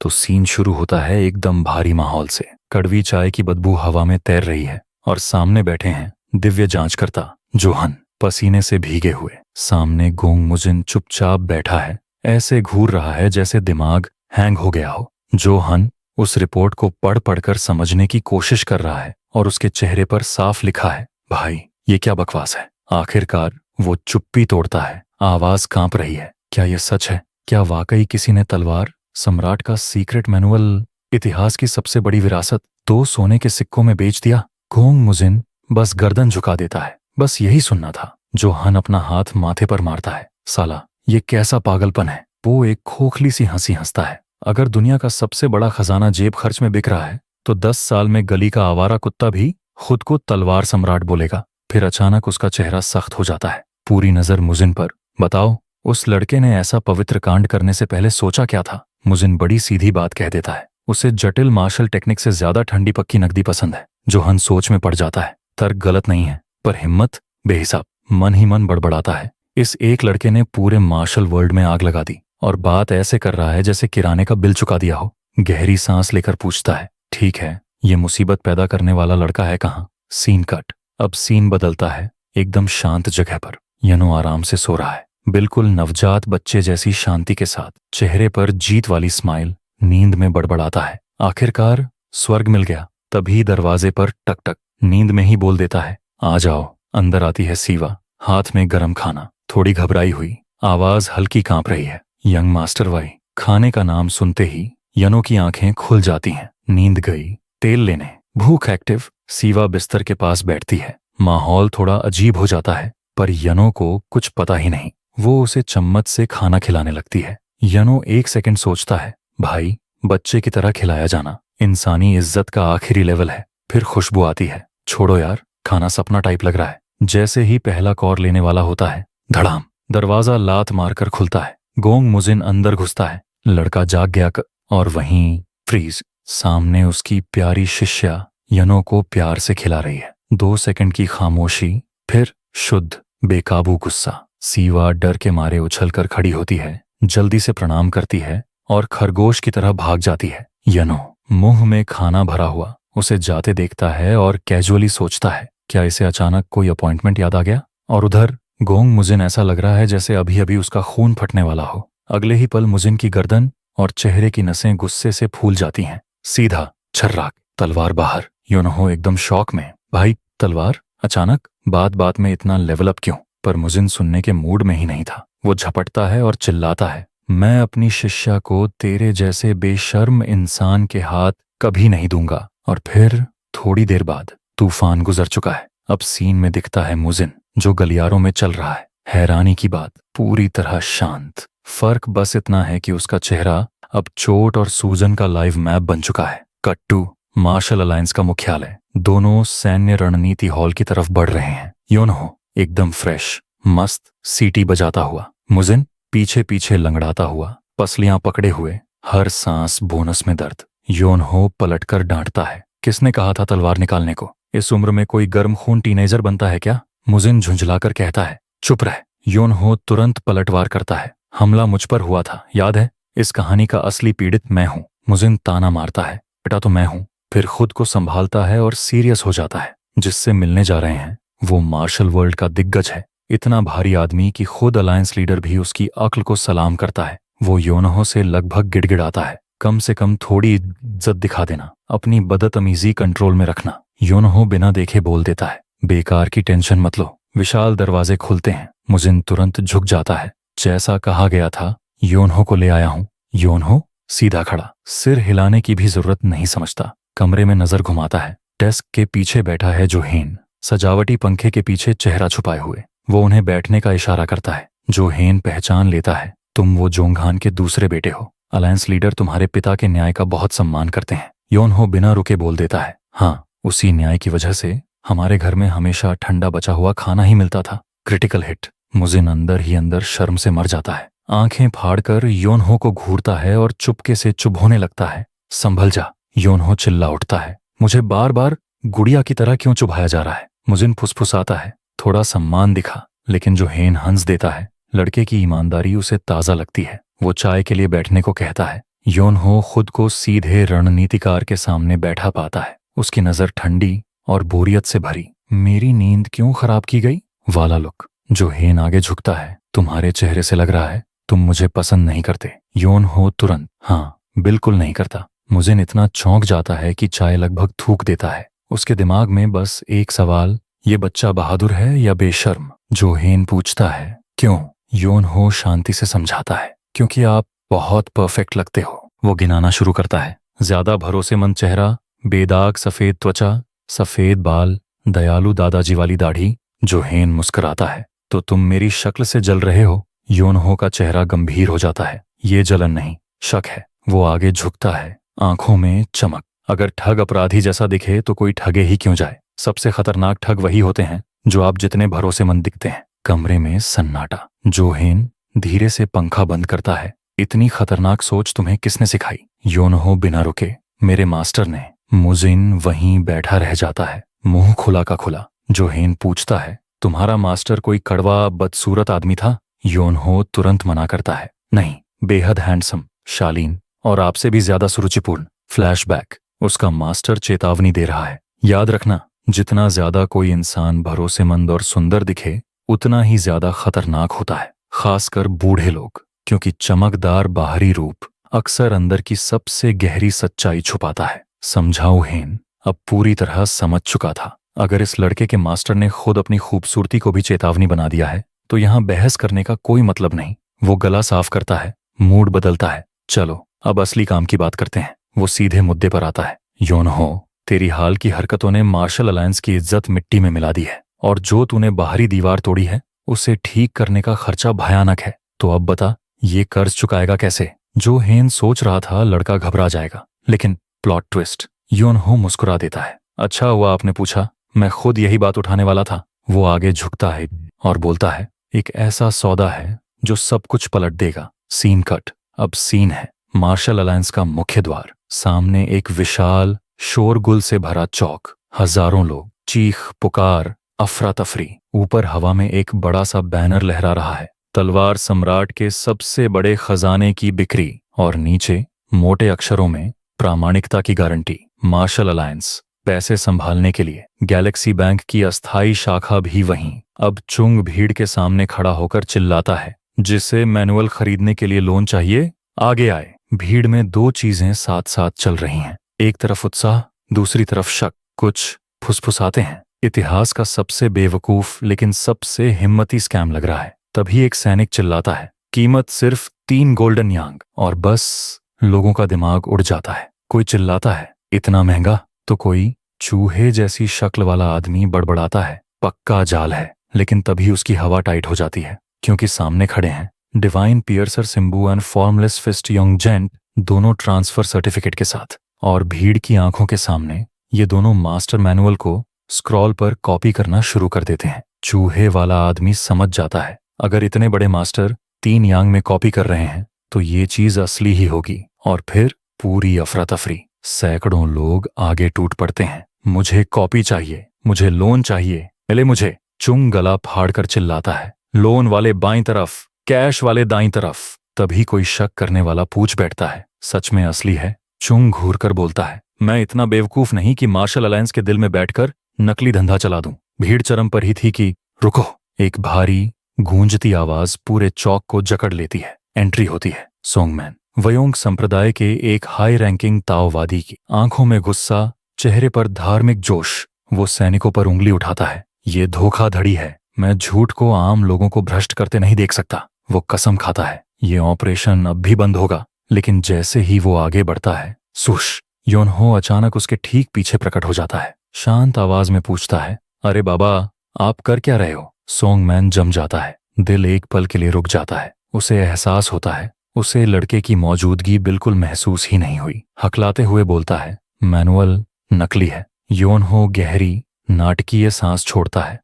तो सीन शुरू होता है एकदम भारी माहौल से। कड़वी चाय की बदबू हवा में तैर रही है और सामने बैठे हैं दिव्य जांचकर्ता जोहन, पसीने से भीगे हुए। सामने गोंग मुजिन चुपचाप बैठा है, ऐसे घूर रहा है जैसे दिमाग हैंग हो गया हो। जोहन उस रिपोर्ट को पढ़ पढ़कर समझने की कोशिश कर रहा है और उसके चेहरे पर साफ लिखा है, भाई ये क्या बकवास है। आखिरकार वो चुप्पी तोड़ता है, आवाज कांप रही है। क्या ये सच है? क्या वाकई किसी ने तलवार सम्राट का सीक्रेट मैनुअल, इतिहास की सबसे बड़ी विरासत, 2 सोने के सिक्कों में बेच दिया? गोंग मुजिन बस गर्दन झुका देता है। बस यही सुनना था। जोहन अपना हाथ माथे पर मारता है। साला ये कैसा पागलपन है। वो एक खोखली सी हंसी हंसता है। अगर दुनिया का सबसे बड़ा खजाना जेब खर्च में बिक रहा है तो 10 साल में गली का आवारा कुत्ता भी खुद को तलवार सम्राट बोलेगा। फिर अचानक उसका चेहरा सख्त हो जाता है, पूरी नजर मुजिन पर। बताओ, उस लड़के ने ऐसा पवित्र कांड करने से पहले सोचा क्या था? मुजिन बड़ी सीधी बात कह देता है। उसे जटिल मार्शल टेक्निक से ज्यादा ठंडी पक्की नकदी पसंद है। जोहन सोच में पड़ जाता है। तर्क गलत नहीं है, पर हिम्मत बेहिसाब। मन ही मन बड़बड़ाता है। इस एक लड़के ने पूरे मार्शल वर्ल्ड में आग लगा दी और बात ऐसे कर रहा है जैसे किराने का बिल चुका दिया हो। गहरी सांस लेकर पूछता है, ठीक है, ये मुसीबत पैदा करने वाला लड़का है कहाँ? Scene cut. अब सीन बदलता है। एकदम शांत जगह पर यनो आराम से सो रहा है, बिल्कुल नवजात बच्चे जैसी शांति के साथ, चेहरे पर जीत वाली स्माइल। नींद में बड़बड़ाता है, आखिरकार स्वर्ग मिल गया। तभी दरवाजे पर टक टक। नींद में ही बोल देता है, आ जाओ। अंदर आती है सीवा, हाथ में गरम खाना। थोड़ी घबराई हुई, आवाज हल्की कांप रही है, यंग मास्टर वाई। खाने का नाम सुनते ही यनो की आंखें खुल जाती हैं। नींद गई, तेल लेने, भूख एक्टिव। सीवा बिस्तर के पास बैठती है। माहौल थोड़ा अजीब हो जाता है, पर यनो को कुछ पता ही नहीं। वो उसे चम्मच से खाना खिलाने लगती है। यनो 1 सेकंड सोचता है, भाई बच्चे की तरह खिलाया जाना इंसानी इज्जत का आखिरी लेवल है। फिर खुशबू आती है। छोड़ो यार, खाना सपना टाइप लग रहा है। जैसे ही पहला कौर लेने वाला होता है, धड़ाम, दरवाजा लात मारकर खुलता है। गोंग मुजिन अंदर घुसता है। लड़का जाग गया और वहीं फ्रीज। सामने उसकी प्यारी शिष्या यनो को प्यार से खिला रही है। 2 सेकंड की खामोशी, फिर शुद्ध बेकाबू गुस्सा। सीवा डर के मारे उछलकर खड़ी होती है, जल्दी से प्रणाम करती है और खरगोश की तरह भाग जाती है। यनो मुंह में खाना भरा हुआ उसे जाते देखता है और कैजुअली सोचता है, क्या इसे अचानक कोई अपॉइंटमेंट याद आ गया? और उधर गोंग मुजिन ऐसा लग रहा है जैसे अभी अभी उसका खून फटने वाला हो। अगले ही पल मुजिन की गर्दन और चेहरे की नसें गुस्से से फूल जाती हैं। सीधा छर्राक, तलवार बाहर। योनहो एकदम शॉक में, भाई तलवार? अचानक? बात बात में इतना लेवल अप क्यों? पर मुजिन सुनने के मूड में ही नहीं था। वो झपटता है और चिल्लाता है, मैं अपनी शिष्या को तेरे जैसे बेशर्म इंसान के हाथ कभी नहीं दूंगा। और फिर थोड़ी देर बाद तूफान गुजर चुका है। अब सीन में दिखता है मुजिन, जो गलियारों में चल रहा है। हैरानी की बात, पूरी तरह शांत। फर्क बस इतना है कि उसका चेहरा अब चोट और सूजन का लाइव मैप बन चुका है। कट टू मार्शल अलायंस का मुख्यालय। दोनों सैन्य रणनीति हॉल की तरफ बढ़ रहे हैं। योनहो एकदम फ्रेश, मस्त, सीटी बजाता हुआ। मुजिन पीछे पीछे लंगड़ाता हुआ, पसलियां पकड़े हुए, हर सांस बोनस में दर्द। योनहो पलटकर डांटता है, किसने कहा था तलवार निकालने को? इस उम्र में कोई गर्म खून टीनेजर बनता है क्या? मुजिन झुंझलाकर कहता है, चुप रह। योनहो तुरंत पलटवार करता है, हमला मुझ पर हुआ था, याद है? इस कहानी का असली पीड़ित मैं हूं। मुजिन ताना मारता है, बेटा तो मैं हूं। फिर खुद को संभालता है और सीरियस हो जाता है। जिससे मिलने जा रहे हैं वो मार्शल वर्ल्ड का दिग्गज है। इतना भारी आदमी कि खुद अलायंस लीडर भी उसकी अक्ल को सलाम करता है। वो योनहो से लगभग गिड़गिड़ाता है, कम से कम थोड़ी इज्जत दिखा देना, अपनी बदतमीजी कंट्रोल में रखना। योनहो बिना देखे बोल देता है, बेकार की टेंशन मत लो। विशाल दरवाजे खुलते हैं। मुजिन तुरंत झुक जाता है। जैसा कहा गया था, योनहो को ले आया हूं। योनहो सीधा खड़ा, सिर हिलाने की भी जरूरत नहीं समझता। कमरे में नजर घुमाता है। डेस्क के पीछे बैठा है जोहेन, सजावटी पंखे के पीछे चेहरा छुपाए हुए। वो उन्हें बैठने का इशारा करता है। जोहेन पहचान लेता है, तुम वो जोंगहान के दूसरे बेटे हो। अलायंस लीडर तुम्हारे पिता के न्याय का बहुत सम्मान करते हैं। योनहो बिना रुके बोल देता है, हाँ, उसी न्याय की वजह से हमारे घर में हमेशा ठंडा बचा हुआ खाना ही मिलता था। Critical hit. मुजिन अंदर ही अंदर शर्म से मर जाता है। आंखें फाड़कर योनहो को घूरता है और चुपके से चुप होने लगता है। संभल जा। योनहो चिल्ला उठता है, मुझे बार बार गुड़िया की तरह क्यों चुभाया जा रहा है? मुजिन फुसफुसाता है, थोड़ा सम्मान दिखा। लेकिन जोहेन हंस देता है। लड़के की ईमानदारी उसे ताज़ा लगती है। वो चाय के लिए बैठने को कहता है। योन हो खुद को सीधे रणनीतिकार के सामने बैठा पाता है, उसकी नजर ठंडी और बोरियत से भरी। मेरी नींद क्यों खराब की गई वाला लुक। जो हेन आगे झुकता है, तुम्हारे चेहरे से लग रहा है तुम मुझे पसंद नहीं करते। योन हो तुरंत, हाँ बिल्कुल नहीं करता। मुझे इतना चौंक जाता है कि चाय लगभग थूक देता है। उसके दिमाग में बस एक सवाल, ये बच्चा बहादुर है या बेशर्म। जो हेन पूछता है क्यों, योन हो शांति से समझाता है क्योंकि आप बहुत परफेक्ट लगते हो। वो गिनाना शुरू करता है, ज्यादा भरोसेमंद चेहरा, बेदाग सफेद त्वचा, सफेद बाल, दयालु दादाजी वाली दाढ़ी। जो हेन मुस्कुराता है, तो तुम मेरी शक्ल से जल रहे हो। योन हो का चेहरा गंभीर हो जाता है। ये जलन नहीं, शक है। वो आगे झुकता है, आंखों में चमक। अगर ठग अपराधी जैसा दिखे तो कोई ठगे ही क्यों जाए। सबसे खतरनाक ठग वही होते हैं जो आप जितने भरोसेमंद दिखते हैं। कमरे में सन्नाटा। जो हेन धीरे से पंखा बंद करता है। इतनी खतरनाक सोच तुम्हें किसने सिखाई। योन हो बिना रुके, मेरे मास्टर ने। मुजिन वहीं बैठा रह जाता है, मुंह खुला का खुला। जो हेन पूछता है, तुम्हारा मास्टर कोई कड़वा बदसूरत आदमी था। योन हो तुरंत मना करता है, नहीं, बेहद हैंडसम, शालीन और आपसे भी ज्यादा सुरुचिपूर्ण। फ्लैशबैक। उसका मास्टर चेतावनी दे रहा है, याद रखना, जितना ज्यादा कोई इंसान भरोसेमंद और सुंदर दिखे उतना ही ज्यादा खतरनाक होता है, खासकर बूढ़े लोग, क्योंकि चमकदार बाहरी रूप अक्सर अंदर की सबसे गहरी सच्चाई छुपाता है। समझाओ हेन अब पूरी तरह समझ चुका था। अगर इस लड़के के मास्टर ने खुद अपनी खूबसूरती को भी चेतावनी बना दिया है तो यहां बहस करने का कोई मतलब नहीं। वो गला साफ करता है, मूड बदलता है। चलो अब असली काम की बात करते हैं। वो सीधे मुद्दे पर आता है। योन हो, तेरी हाल की हरकतों ने मार्शल अलायंस की इज्जत मिट्टी में मिला दी है, और जो तूने बाहरी दीवार तोड़ी है उसे ठीक करने का खर्चा भयानक है। तो अब बता, ये कर्ज चुकाएगा कैसे। जो हेन सोच रहा था लड़का घबरा जाएगा, लेकिन प्लॉट ट्विस्ट, योन हो मुस्कुरा देता है। अच्छा हुआ आपने पूछा, मैं खुद यही बात उठाने वाला था। वो आगे झुकता है और बोलता है, एक ऐसा सौदा है जो सब कुछ पलट देगा। Scene cut. अब सीन है मार्शल अलायंस का मुख्य द्वार। सामने एक विशाल शोरगुल से भरा चौक, हजारों लोग, चीख पुकार, अफरा तफरी। ऊपर हवा में एक बड़ा सा बैनर लहरा रहा है, तलवार सम्राट के सबसे बड़े खजाने की बिक्री, और नीचे मोटे अक्षरों में प्रामाणिकता की गारंटी। मार्शल अलायंस पैसे संभालने के लिए। गैलेक्सी बैंक की अस्थायी शाखा भी वहीं। अब चुंग भीड़ के सामने खड़ा होकर चिल्लाता है, जिसे मैनुअल खरीदने के लिए लोन चाहिए आगे आए। भीड़ में दो चीजें साथ साथ चल रही हैं, एक तरफ उत्साह, दूसरी तरफ शक। कुछ फुसफुसाते हैं, इतिहास का सबसे बेवकूफ लेकिन सबसे हिम्मती स्कैम लग रहा है। तभी एक सैनिक चिल्लाता है, कीमत सिर्फ 3 गोल्डन यांग, और बस लोगों का दिमाग उड़ जाता है। कोई चिल्लाता है, इतना महंगा। तो कोई चूहे जैसी शक्ल वाला आदमी बड़बड़ाता है, पक्का जाल है। लेकिन तभी उसकी हवा टाइट हो जाती है, क्योंकि सामने खड़े हैं डिवाइन पियर्सर सिम्बू एंड फॉर्मलेस फिस्ट यंग जेंट, दोनों ट्रांसफर सर्टिफिकेट के साथ। और भीड़ की आंखों के सामने ये दोनों मास्टर मैनुअल को स्क्रॉल पर कॉपी करना शुरू कर देते हैं। चूहे वाला आदमी समझ जाता है, अगर इतने बड़े मास्टर 3 यांग में कॉपी कर रहे हैं तो ये चीज असली ही होगी। और फिर पूरी अफरा तफरी। सैकड़ों लोग आगे टूट पड़ते हैं, मुझे कॉपी चाहिए, मुझे लोन चाहिए, मिले मुझे। चुंग गला फाड़कर चिल्लाता है, लोन वाले बाईं तरफ, कैश वाले दाईं तरफ। तभी कोई शक करने वाला पूछ बैठता है, सच में असली है। चुंग घूर कर बोलता है, मैं इतना बेवकूफ नहीं कि मार्शल अलायंस के दिल में बैठकर नकली धंधा चला दूं। भीड़ चरम पर ही थी कि रुको। एक भारी गूंजती आवाज पूरे चौक को जकड़ लेती है। एंट्री होती है सोंगमैन, वयोंग संप्रदाय के एक हाई रैंकिंग ताओवादी की। आंखों में गुस्सा, चेहरे पर धार्मिक जोश। वो सैनिकों पर उंगली उठाता है, ये धोखाधड़ी है, मैं झूठ को आम लोगों को भ्रष्ट करते नहीं देख सकता। वो कसम खाता है, ये ऑपरेशन अब भी बंद होगा। लेकिन जैसे ही वो आगे बढ़ता है, सुश, योनहो अचानक उसके ठीक पीछे प्रकट हो जाता है। शांत आवाज में पूछता है, अरे बाबा, आप कर क्या रहे हो। सोंगमैन जम जाता है, दिल एक पल के लिए रुक जाता है। उसे एहसास होता है उसे लड़के की मौजूदगी बिल्कुल महसूस ही नहीं हुई। हकलाते हुए बोलता है, मैनुअल नकली है। योनहो गहरी नाटकीय सांस छोड़ता है,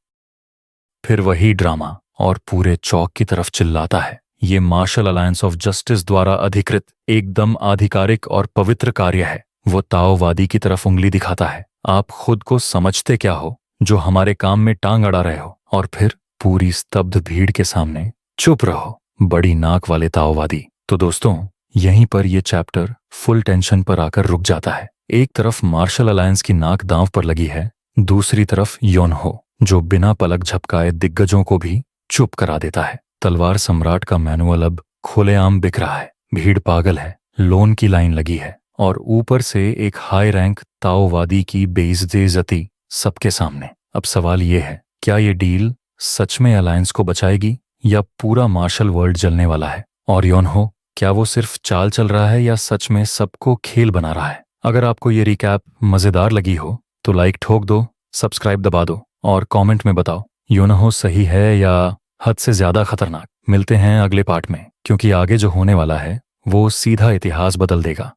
फिर वही ड्रामा, और पूरे चौक की तरफ चिल्लाता है, ये मार्शल अलायंस ऑफ जस्टिस द्वारा अधिकृत एकदम आधिकारिक और पवित्र कार्य है। वो ताओवादी की तरफ उंगली दिखाता है, आप खुद को समझते क्या हो जो हमारे काम में टांग अड़ा रहे हो। और फिर पूरी स्तब्ध भीड़ के सामने, चुप रहो बड़ी नाक वाले ताओवादी। तो दोस्तों, यहीं पर ये चैप्टर फुल टेंशन पर आकर रुक जाता है। एक तरफ मार्शल अलायंस की नाक दांव पर लगी है, दूसरी तरफ योनहो जो बिना पलक झपकाए दिग्गजों को भी चुप करा देता है। तलवार सम्राट का मैनुअल अब खुलेआम बिक रहा है, भीड़ पागल है, लोन की लाइन लगी है और ऊपर से एक हाई रैंक ताओवादी की बेइज्जती सबके सामने। अब सवाल ये है, क्या ये डील सच में अलायंस को बचाएगी या पूरा मार्शल वर्ल्ड जलने वाला है? और योनहो, क्या वो सिर्फ चाल चल रहा है या सच में सबको खेल बना रहा है? अगर आपको ये रिकैप मजेदार लगी हो तो लाइक ठोक दो, सब्सक्राइब दबा दो और कमेंट में बताओ योनहो सही है या हद से ज्यादा खतरनाक। मिलते हैं अगले पार्ट में, क्योंकि आगे जो होने वाला है वो सीधा इतिहास बदल देगा।